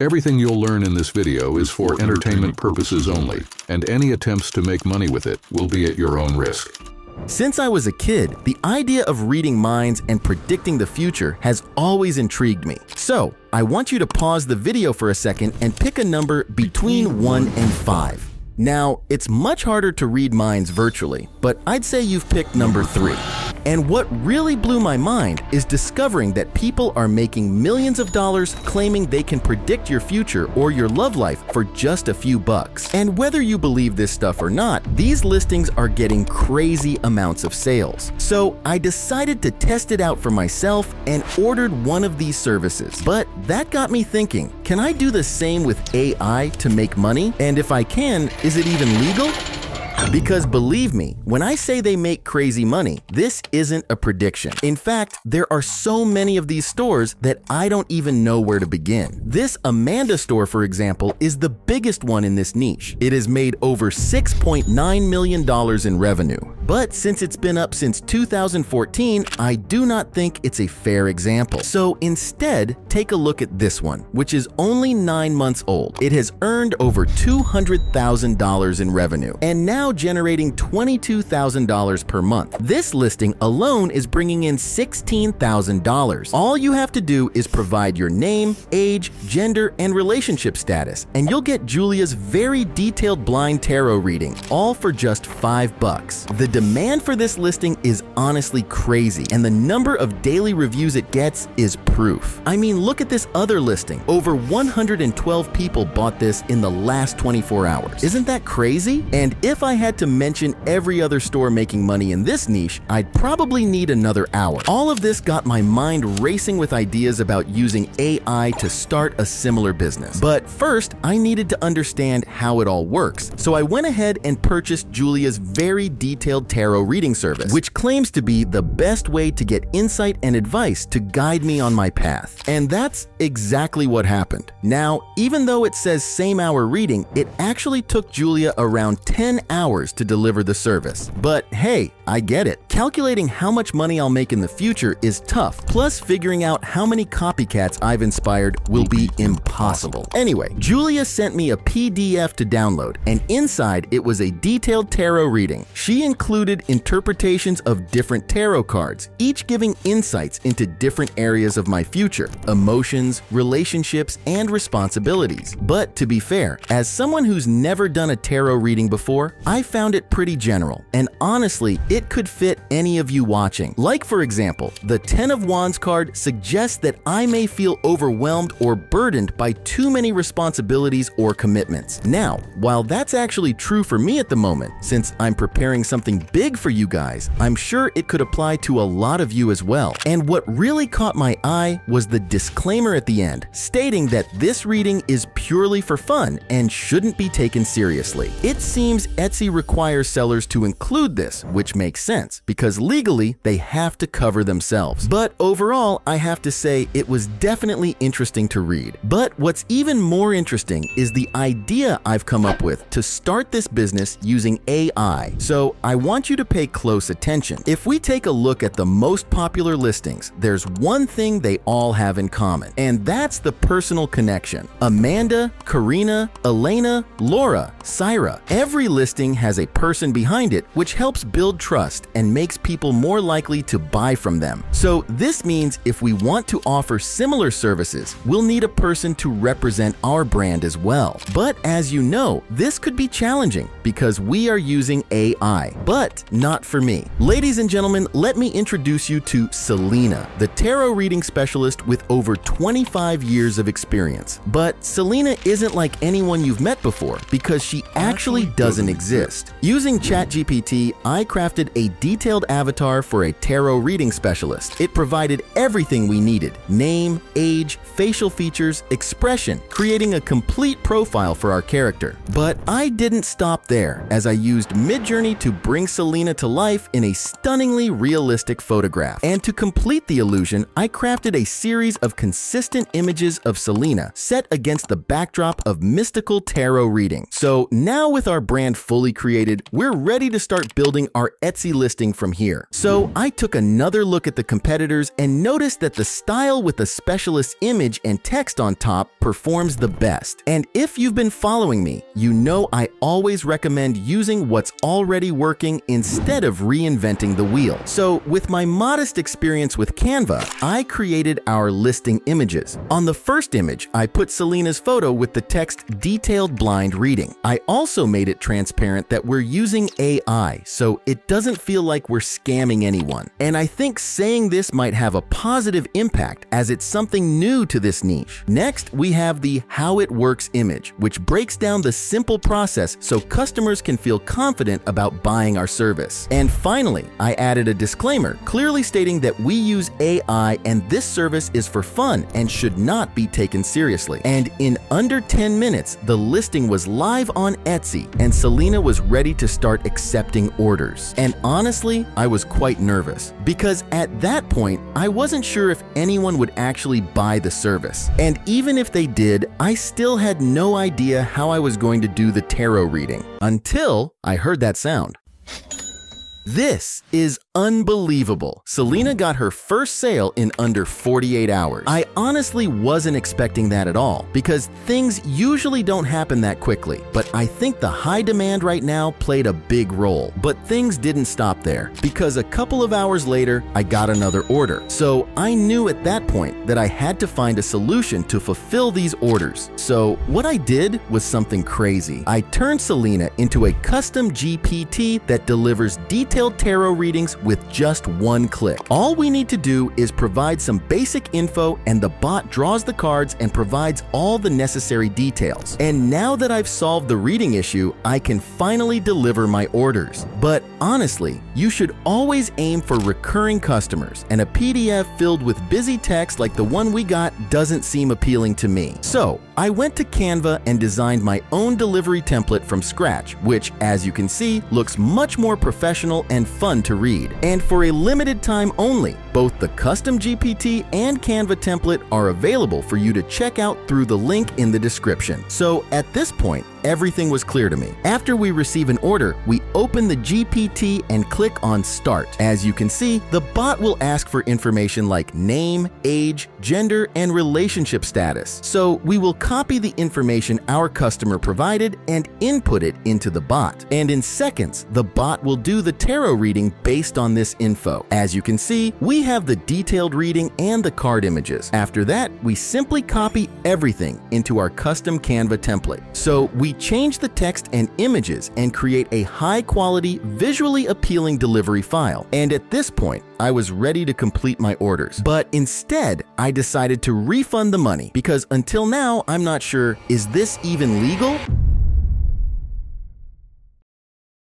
Everything you'll learn in this video is for entertainment purposes only, and any attempts to make money with it will be at your own risk. Since I was a kid, the idea of reading minds and predicting the future has always intrigued me. So, I want you to pause the video for a second and pick a number between 1 and 5. Now, it's much harder to read minds virtually, but I'd say you've picked number 3. And what really blew my mind is discovering that people are making millions of dollars claiming they can predict your future or your love life for just a few bucks. And whether you believe this stuff or not, these listings are getting crazy amounts of sales. So I decided to test it out for myself and ordered one of these services. But that got me thinking, can I do the same with AI to make money? And if I can, is it even legal? Because believe me, when I say they make crazy money, this isn't a prediction. In fact, there are so many of these stores that I don't even know where to begin. This Amanda store, for example, is the biggest one in this niche. It has made over $6.9 million in revenue. But since it's been up since 2014, I do not think it's a fair example. So instead, take a look at this one, which is only 9 months old. It has earned over $200,000 in revenue and now generating $22,000 per month. This listing alone is bringing in $16,000. All you have to do is provide your name, age, gender, and relationship status, and you'll get Julia's very detailed blind tarot reading, all for just $5. The demand for this listing is honestly crazy, and the number of daily reviews it gets is proof. I mean, look at this other listing. Over 112 people bought this in the last 24 hours. Isn't that crazy? And if I had to mention every other store making money in this niche, I'd probably need another hour. All of this got my mind racing with ideas about using AI to start a similar business. But first, I needed to understand how it all works. So I went ahead and purchased Julia's very detailed tarot reading service, which claims to be the best way to get insight and advice to guide me on my path. And that's exactly what happened. Now, even though it says same hour reading, it actually took Julia around 10 hours to deliver the service. But hey, I get it. Calculating how much money I'll make in the future is tough, plus figuring out how many copycats I've inspired will be impossible. Anyway, Julia sent me a PDF to download, and inside it was a detailed tarot reading. She included interpretations of different tarot cards, each giving insights into different areas of my future, emotions, relationships, and responsibilities. But to be fair, as someone who's never done a tarot reading before, I found it pretty general, and honestly, it could fit any of you watching. Like for example, the 10 of Wands card suggests that I may feel overwhelmed or burdened by too many responsibilities or commitments. Now, while that's actually true for me at the moment, since I'm preparing something big for you guys, I'm sure it could apply to a lot of you as well. And what really caught my eye was the disclaimer at the end, stating that this reading is purely for fun and shouldn't be taken seriously. It seems Etsy requires sellers to include this, which makes sense, because legally they have to cover themselves. But overall, I have to say it was definitely interesting to read. But what's even more interesting is the idea I've come up with to start this business using AI. So I want you to pay close attention. If we take a look at the most popular listings, there's one thing they all have in common, and that's the personal connection. Amanda, Karina, Elena, Laura, Syra. Every listing has a person behind it, which helps build trust and makes people more likely to buy from them. So this means if we want to offer similar services, we'll need a person to represent our brand as well. But as you know, this could be challenging because we are using AI, but not for me. Ladies and gentlemen, let me introduce you to Selena, the tarot reading specialist with over 25 years of experience. But Selena isn't like anyone you've met before because she actually doesn't exist. Using ChatGPT, I crafted a detailed avatar for a tarot reading specialist. It provided everything we needed: name, age, facial features, expression, creating a complete profile for our character. But I didn't stop there, as I used Midjourney to bring Selena to life in a stunningly realistic photograph. And to complete the illusion, I crafted a series of consistent images of Selena set against the backdrop of mystical tarot reading. So now with our brand fully created, we're ready to start building our Etsy listing from here. So I took another look at the competitors and noticed that the style with the specialist image and text on top performs the best. And if you've been following me, you know I always recommend using what's already working instead of reinventing the wheel. So with my modest experience with Canva, I created our listing images. On the first image, I put Selena's photo with the text "Detailed Blind Reading." I also made it transparent that we're using AI, so it doesn't feel like we're scamming anyone. And I think saying this might have a positive impact as it's something new to this niche. Next, we have the How It Works image, which breaks down the simple process so customers can feel confident about buying our service. And finally, I added a disclaimer clearly stating that we use AI and this service is for fun and should not be taken seriously. And in under 10 minutes, the listing was live on Etsy and Selena was ready to start accepting orders. And honestly, I was quite nervous because at that point, I wasn't sure if anyone would actually buy the service. And even if they did, I still had no idea how I was going to do the tarot reading until I heard that sound. This is unbelievable. Selena got her first sale in under 48 hours. I honestly wasn't expecting that at all because things usually don't happen that quickly, but I think the high demand right now played a big role. But things didn't stop there because a couple of hours later, I got another order. So I knew at that point that I had to find a solution to fulfill these orders. So what I did was something crazy. I turned Selena into a custom GPT that delivers detailed tarot readings with just one click. All we need to do is provide some basic info and the bot draws the cards and provides all the necessary details. And now that I've solved the reading issue, I can finally deliver my orders. But honestly, you should always aim for recurring customers, and a PDF filled with busy text like the one we got doesn't seem appealing to me. So I went to Canva and designed my own delivery template from scratch, which, as you can see, looks much more professional and fun to read. And for a limited time only, both the custom GPT and Canva template are available for you to check out through the link in the description. So at this point, everything was clear to me. After we receive an order, we open the GPT and click on Start. As you can see, the bot will ask for information like name, age, gender, and relationship status. So we will copy the information our customer provided and input it into the bot. And in seconds, the bot will do the tarot reading based on this info. As you can see, we have the detailed reading and the card images. After that, we simply copy everything into our custom Canva template. So we change the text and images and create a high-quality, visually appealing delivery file. And at this point, I was ready to complete my orders. But instead, I decided to refund the money because until now, I'm not sure, is this even legal?